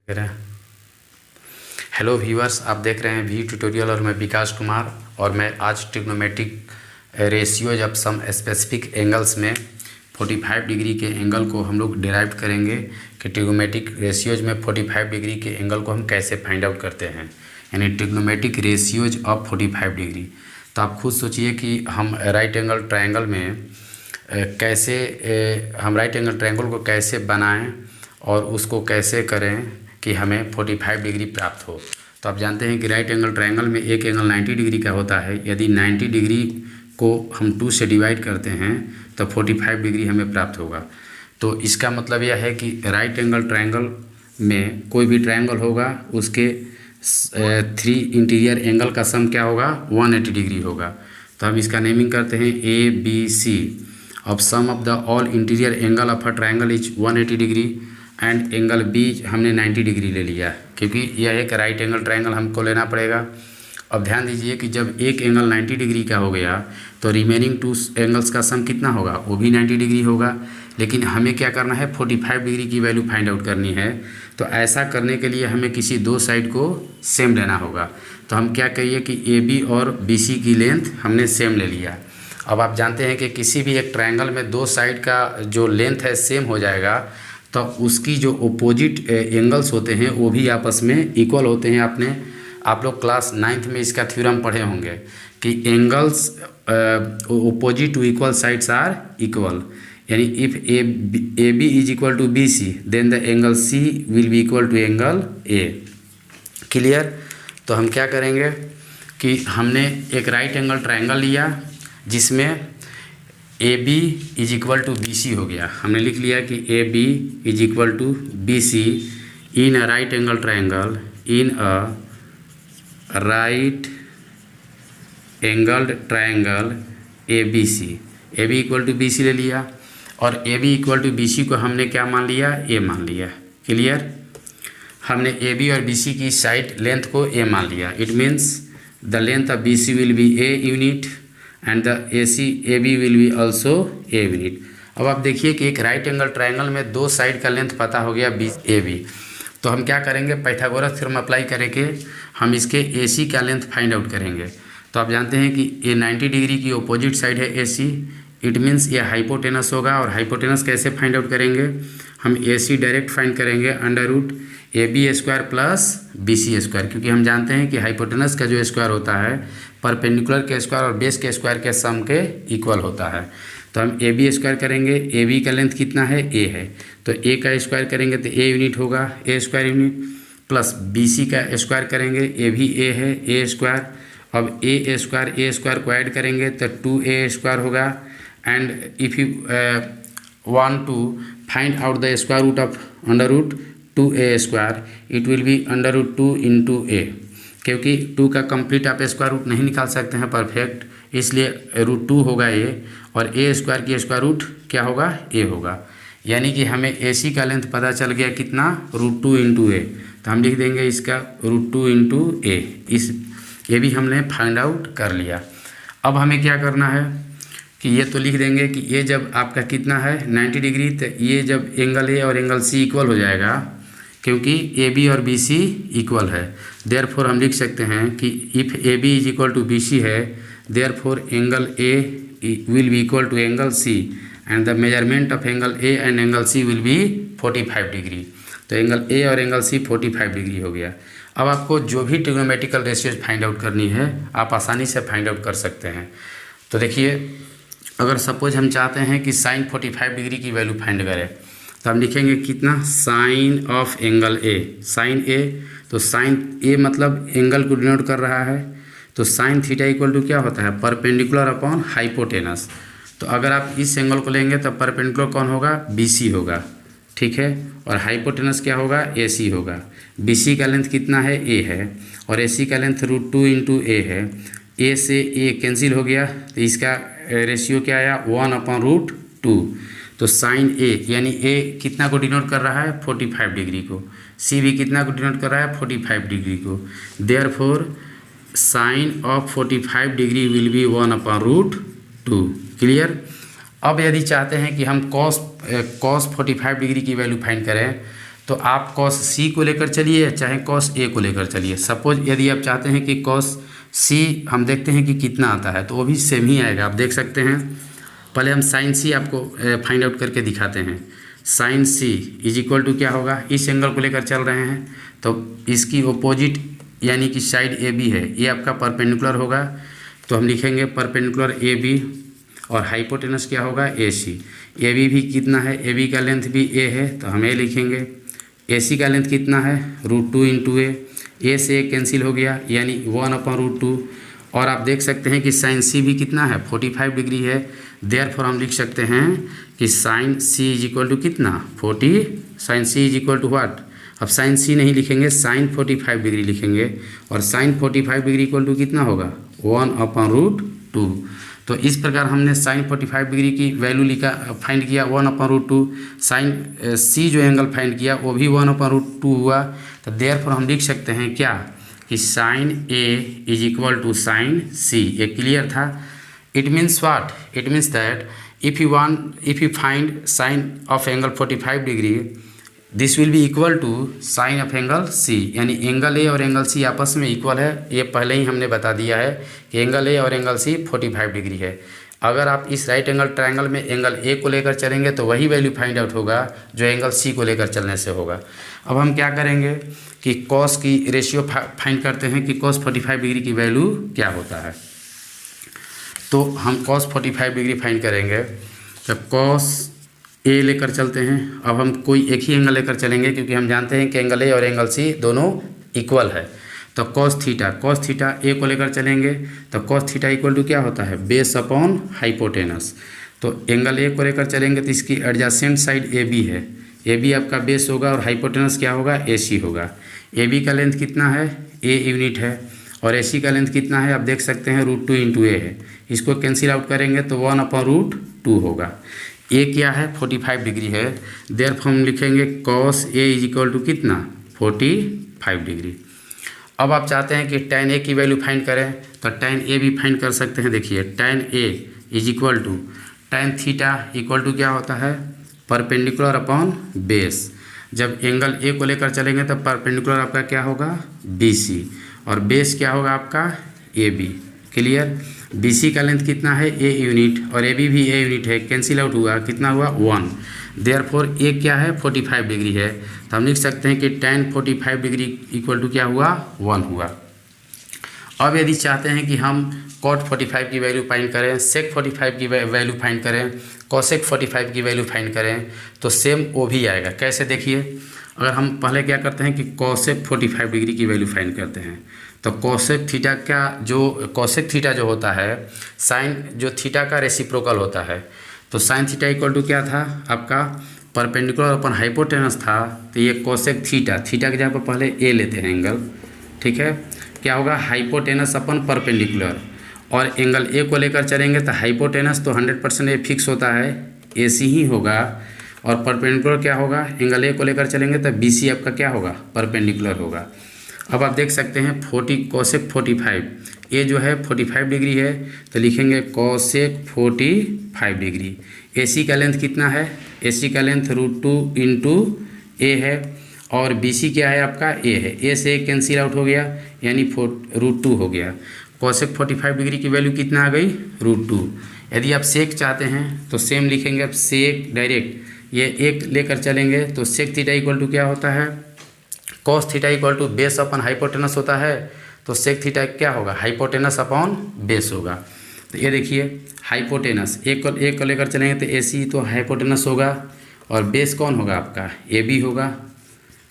वगैरह। Hello viewers, आप देख रहे हैं वी ट्यूटोरियल और मैं विकास कुमार। और मैं आज trigonometric ratios of some specific angles में 45 डिग्री के एंगल को हम लोग डिराइव करेंगे कि ट्रिग्नोमेट्रिक रेशियोज में 45 डिग्री के एंगल को हम कैसे फाइंड आउट करते हैं, यानी ट्रिग्नोमेट्रिक रेशियोज ऑफ 45 डिग्री। तो आप खुद सोचिए कि हम राइट एंगल ट्रायंगल में हम राइट एंगल ट्रायंगल को कैसे बनाएं और उसको कैसे करें कि हमें 45 डिग्री प्राप्त हो। तो आप जानते हैं कि राइट एंगल ट्रायंगल में एक एंगल 90 डिग्री का होता है। यदि 90 डिग्री को हम 2 से डिवाइड करते हैं तो 45 डिग्री हमें प्राप्त होगा। तो इसका मतलब यह है कि राइट एंगल ट्रायंगल में कोई भी ट्रायंगल होगा, उसके 3 इंटीरियर एंगल का सम क्या होगा, 180 डिग्री होगा। तो हम इसका नेमिंग करते हैं ABC। अब sum of the all interior angle of a triangle is 180 degree and angle B हमने 90 डिग्री ले लिया, क्योंकि यह एक राइट एंगल ट्रायंगल हमको लेना पड़ेगा। अब ध्यान दीजिए कि जब एक एंगल 90 डिग्री का हो गया तो रिमेनिंग 2 एंगल्स का सम कितना होगा, वो भी 90 डिग्री होगा। लेकिन हमें क्या करना है, 45 डिग्री की वैल्यू फाइंड आउट करनी है। तो ऐसा करने के लिए हमें किसी 2 साइड को सेम लेना होगा। तो हम क्या कहिए कि AB और BC की लेंथ हमने सेम ले लिया। अब आप जानते हैं कि किसी भी एक ट्रायंगल में 2 साइड का जो लेंथ है सेम हो जाएगा, तो उसकी जो ओपोजिट एंगल्स होते हैं वो भी आपस में इक्वल होते हैं। आप लोग क्लास 9th में इसका थ्योरम पढ़े होंगे कि angles opposite to equal sides are equal, यानी if AB is equal to BC then the angle C will be equal to angle A। Clear. तो हम क्या करेंगे कि हमने एक राइट एंगल ट्रायंगल लिया जिसमें AB is equal to BC हो गया। हमने लिख लिया कि AB is equal to BC in a right angle triangle in a right angled triangle ABC। AB equal to BC ले लिया और AB इक्वल टू BC को हमने क्या मान लिया, A मान लिया। क्लियर। हमने AB और BC की साइड लेंथ को A मान लिया। It means the length of BC will be A unit and the AB will be also A unit. अब आप देखिए कि एक राइट एंगल ट्रायंगल में 2 साइड का लेंथ पता हो गया AB। तो हम क्या करेंगे, पाइथागोरस थ्योरम अप्लाई करके हम इसके AC का लेंथ फाइंड आउट करेंगे। तो आप जानते हैं कि ये 90 डिग्री की अपोजिट साइड है AC। इट मीन्स ये हाइपोटेनस होगा। और हाइपोटेनस कैसे फाइंड आउट करेंगे, हम AC डायरेक्ट फाइंड करेंगे √AB² प्लस BC स्क्वायर, क्योंकि हम जानते हैं कि हाइपोटेनस का जो स्क्वायर होता है परपेंडिकुलर के स्क्वायर और बेस के स्क्वायर के सम के इक्वल होता है। तो हम AB स्क्वायर करेंगे, AB का लेंथ कितना है, A है, तो A का स्क्वायर करेंगे तो A यूनिट होगा, A square unit, plus BC का स्क्वायर करेंगे, A भी A है, A स्क्वायर। अब A स्क्वायर को ऐड करेंगे तो 2A स्क्वायर होगा। And if you want to find out the square root of √2A square, it will be √2 into A, क्योंकि 2 का कंप्लीट आप स्क्वायर रूट नहीं निकाल सकते हैं परफेक्ट, इसलिए √2 होगा A और A स्क्वायर की स्क्वायर रूट क्या होगा, A होगा। यानी कि हमें AC का लेंथ पता चल गया कितना, √2 इंटू A। तो हम लिख देंगे इसका √2 इंटू A। ये भी हमने फाइंड आउट कर लिया। अब हमें क्या करना है कि ये तो लिख देंगे कि ये जब आपका कितना है 90 डिग्री, तो ये जब एंगल A और एंगल C इक्वल हो जाएगा, क्योंकि AB और BC इक्वल है, देयरफॉर हम लिख सकते हैं कि if AB is equal to BC है, therefore angle A will be equal to angle C and the measurement of angle A and angle C will be 45 degree. तो angle A और angle C 45 degree हो गया। अब आपको जो भी trigonometrical ratios find out करनी है आप आसानी से फाइंड आउट कर सकते हैं। तो देखिए, अगर सपोज हम चाहते हैं कि साइन 45 डिग्री की वैल्यू फाइंड करें, तो हम लिखेंगे कितना, sine of angle A, sine A। तो साइन A मतलब एंगल को डिनोट कर रहा है, तो साइन थीटा इक्वल टू क्या होता है, परपेंडिकुलर अपॉन हाइपोटेनस। तो अगर आप इस एंगल को लेंगे तो परपेंडिकुलर कौन होगा, BC होगा, ठीक है, और हाइपोटेनस क्या होगा, AC होगा। BC का लेंथ कितना है, A है, और AC का लेंथ √2 इंटू A है। A से A कैंसिल हो गया, तो इसका रेशियो क्या आया, 1/√2। तो साइन A यानी A कितना को डिनोट कर रहा है, 45 डिग्री को, C भी कितना को डिनोट कर रहा है, 45 डिग्री को। Therefore sign of 45 degree will be 1/√2। Clear. अब यदि चाहते हैं कि हम कॉस 45 डिग्री की वैल्यू फाइंड करें, तो आप कॉस सी को लेकर चलिए चाहे कॉस ए को लेकर चलिए। सपोज यदि आप चाहते हैं कि कॉस सी हम देखते हैं कि कितना आता है, तो वो भी सेम ही आएगा। आप देख सकते हैं, पहले हम साइन सी आपको फाइंड आउट करके दिखाते हैं। Sine C is equal to क्या होगा, इस एंगल को लेकर चल रहे हैं तो इसकी ओपोजिट यानी कि साइड ए बी है, ये आपका परपेंडिकुलर होगा, तो हम लिखेंगे परपेंडिकुलर ए बी, और हाइपोटेनस क्या होगा ए सी। ए बी भी कितना है, ए बी का लेंथ भी ए है तो हम ए लिखेंगे। ए सी का लेंथ कितना है, √2 इंटू ए से ए कैंसिल हो गया यानी 1/√2। और आप देख सकते हैं कि साइन सी भी कितना है 45 डिग्री है, देयरफॉर हम लिख सकते हैं कि sine C is equal to कितना 40, sine C is equal to what. अब साइन सी नहीं लिखेंगे, साइन 45 डिग्री लिखेंगे, और साइन 45 डिग्री इक्वल टू कितना होगा 1/√2। तो इस प्रकार हमने साइन 45 डिग्री की वैल्यू लिखा, फाइंड किया 1/√2। साइन सी जो एंगल फाइंड किया वो भी 1/√2 हुआ। तो देयरफॉर हम लिख सकते हैं क्या कि sine A is equal to sine C. ये क्लियर था। It means what, it means that if you find sine of angle 45 degree, this will be equal to sine of angle C, यानी angle ए और angle C आपस में equal है। ये पहले ही हमने बता दिया है कि एंगल ए और एंगल सी 45 डिग्री है। अगर आप इस राइट एंगल ट्रायंगल में एंगल ए को लेकर चलेंगे तो वही वैल्यू फाइंड आउट होगा जो एंगल सी को लेकर चलने से होगा। अब हम क्या करेंगे कि कॉस की रेशियो फाइंड करते हैं कि कॉस 45 डिग्री की वैल्यू क्या होता है। तो हम कॉस 45 डिग्री फाइंड करेंगे, जब कॉस ए लेकर चलते हैं। अब हम कोई एक ही एंगल लेकर चलेंगे क्योंकि हम जानते हैं कि एंगल ए और एंगल सी दोनों इक्वल है। तो कॉस थीटा ए को लेकर चलेंगे तो कॉस थीटा इक्वल टू क्या होता है बेस अपॉन हाइपोटेनस। तो एंगल ए को लेकर चलेंगे तो इसकी एडजेसेंट साइड ए बी है, ए बी आपका बेस होगा और हाइपोटेनस क्या होगा ए सी होगा। ए बी का लेंथ कितना है ए यूनिट है, और ए सी का लेंथ कितना है आप देख सकते हैं √2 इंटू ए है। इसको कैंसिल आउट करेंगे तो 1/√2 होगा। ए क्या है 45 डिग्री है, देयरफॉर हम लिखेंगे cos A is equal to कितना 45 डिग्री। अब आप चाहते हैं कि tan ए की वैल्यू फाइंड करें तो tan ए भी फाइंड कर सकते हैं। देखिए tan A is equal to tan theta equal to क्या होता है परपेंडिकुलर अपॉन बेस। जब एंगल ए को लेकर चलेंगे तो परपेंडिकुलर आपका क्या होगा BC, और बेस क्या होगा आपका AB। क्लियर। BC का लेंथ कितना है ए यूनिट और AB भी ए यूनिट है, कैंसिल आउट हुआ कितना हुआ 1। देयरफॉर ए क्या है 45 डिग्री है, तो हम लिख सकते हैं कि tan 45 डिग्री इक्वल टू क्या हुआ 1 हुआ। अब यदि चाहते हैं कि हम cot 45 की वैल्यू फाइंड करें, sec 45 की वैल्यू फाइंड करें, cosec 45 की वैल्यू फाइंड करें तो सेम वो भी आएगा। कैसे देखिए, अगर हम पहले क्या करते हैं कि cosec 45 डिग्री की वैल्यू फाइंड करते हैं तो cosec थीटा जो होता है साइन जो थीटा का रेसिप्रोकल होता है। तो साइन थीटा इक्वल टू क्या था आपका परपेंडिकुलर अपन हाइपोटेनस था, तो ये cosec थीटा की जगह पर पहले ए लेते हैं एंगल, ठीक है। क्या होगा हाइपोटेनस अपन परपेंडिकुलर, और एंगल ए को लेकर चलेंगे तो हाइपोटेनस तो 100% ए फिक्स होता है ए सी ही होगा, और परपेंडिकुलर क्या होगा एंगल ए को लेकर चलेंगे तो बी सी आपका क्या होगा परपेंडिकुलर होगा। अब आप देख सकते हैं cosec 45 ये जो है 45 डिग्री है तो लिखेंगे cosec 45 डिग्री। ए सी का लेंथ कितना है, ए सी का लेंथ √2 इंटू ए है, और बी सी क्या है आपका ए है, ए से ए कैंसिल आउट हो गया यानी √2 हो गया। cosec 45 डिग्री की वैल्यू कितना आ गई √2। यदि आप सेक चाहते हैं तो सेम लिखेंगे, आप सेक डायरेक्ट ये एक लेकर चलेंगे तो सेक थीटा इक्वल टू क्या होता है cos theta equal to base upon hypotenuse होता है, तो सेक थीटा क्या होगा हाइपोटेनस अपॉन बेस होगा। तो ये देखिए हाइपोटेनस एक को लेकर चलेंगे तो ए सी तो हाइपोटेनस होगा, और बेस कौन होगा आपका ए बी होगा।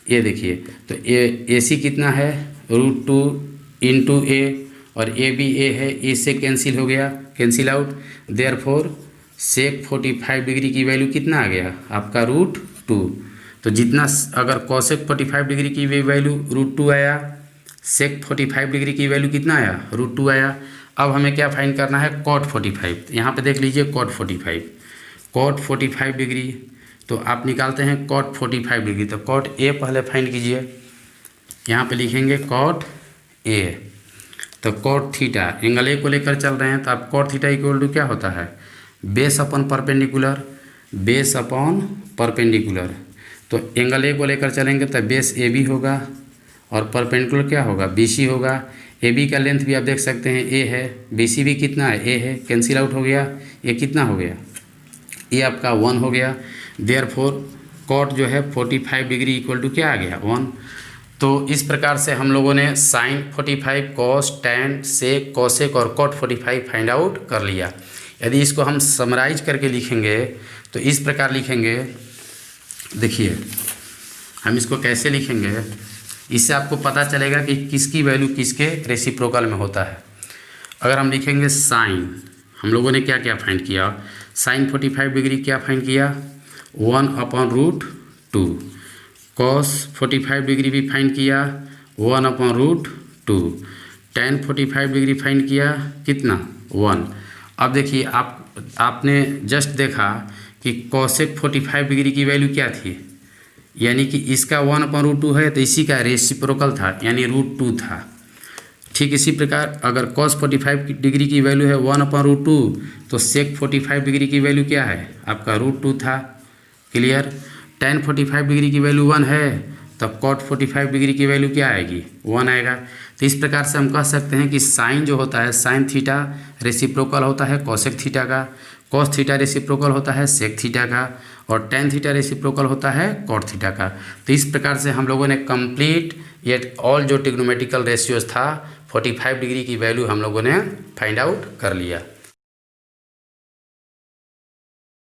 ये देखिए तो ए सी कितना है √2 इंटू ए, और ए बी ए है, ए से कैंसिल हो गया कैंसिल आउट। देयरफॉर सेक 45 डिग्री की वैल्यू कितना आ गया आपका √2। तो जितना अगर cosec 45 डिग्री की वैल्यू √2 आया, sec 45 डिग्री की वैल्यू कितना आया √2 आया। अब हमें क्या फाइंड करना है cot 45। यहाँ पे देख लीजिए cot 45 डिग्री, तो आप निकालते हैं cot 45 डिग्री, तो cot A पहले फाइंड कीजिए। यहाँ पे लिखेंगे cot A, तो cot थीटा एंगल ए को लेकर चल रहे हैं तो आप cot थीटा इक्वल टू क्या होता है बेस अपॉन परपेंडिकुलर, तो एंगल ए को लेकर चलेंगे तो बेस ए बी होगा और परपेंडिकुलर क्या होगा, बी सी होगा। ए बी का लेंथ भी आप देख सकते हैं ए है, बी सी भी कितना है, ए है, कैंसिल आउट हो गया, ये कितना हो गया, ये आपका 1 हो गया। देयरफॉर कॉट जो है 45 डिग्री इक्वल टू क्या आ गया, 1। तो इस प्रकार से हम लोगों ने साइन 45, कॉस, टैन, सेक, कॉसेक और कॉट 45 फाइंड आउट कर लिया। यदि इसको हम समराइज करके लिखेंगे तो इस प्रकार लिखेंगे, देखिए हम इसको कैसे लिखेंगे, इससे आपको पता चलेगा कि किसकी वैल्यू किसके रेसिप्रोकल में होता है। अगर हम लिखेंगे साइन, हम लोगों ने क्या क्या फाइंड किया, साइन 45 डिग्री क्या फाइंड किया, 1/√2। कॉस 45 डिग्री भी फाइंड किया, 1/√2। टैन 45 डिग्री फाइंड किया, कितना, 1। अब देखिए आपने जस्ट देखा कि कॉसेक 45 डिग्री की वैल्यू क्या थी, यानी कि इसका 1/√2 है तो इसी का रेसिप्रोकल था, यानी √2 था। ठीक इसी प्रकार अगर cos 45 डिग्री की वैल्यू है 1/√2 तो sec 45 डिग्री की वैल्यू क्या है, आपका √2 था। क्लियर। tan 45 डिग्री की वैल्यू 1 है तब cot 45 डिग्री की वैल्यू क्या आएगी, 1 आएगा। तो इस प्रकार से हम कह सकते हैं कि साइन जो होता है, साइन थीटा रेसिप्रोकल होता है कोसेक थीटा का, cos थीटा रेसिप्रोकल होता है सेक थीटा का और tan थीटा रेसिप्रोकल होता है cot थीटा का। तो इस प्रकार से हम लोगों ने कंप्लीट ये ऑल जो ट्रिग्नोमेट्रिकल रेशियोज था 45 डिग्री की वैल्यू हम लोगों ने फाइंड आउट कर लिया।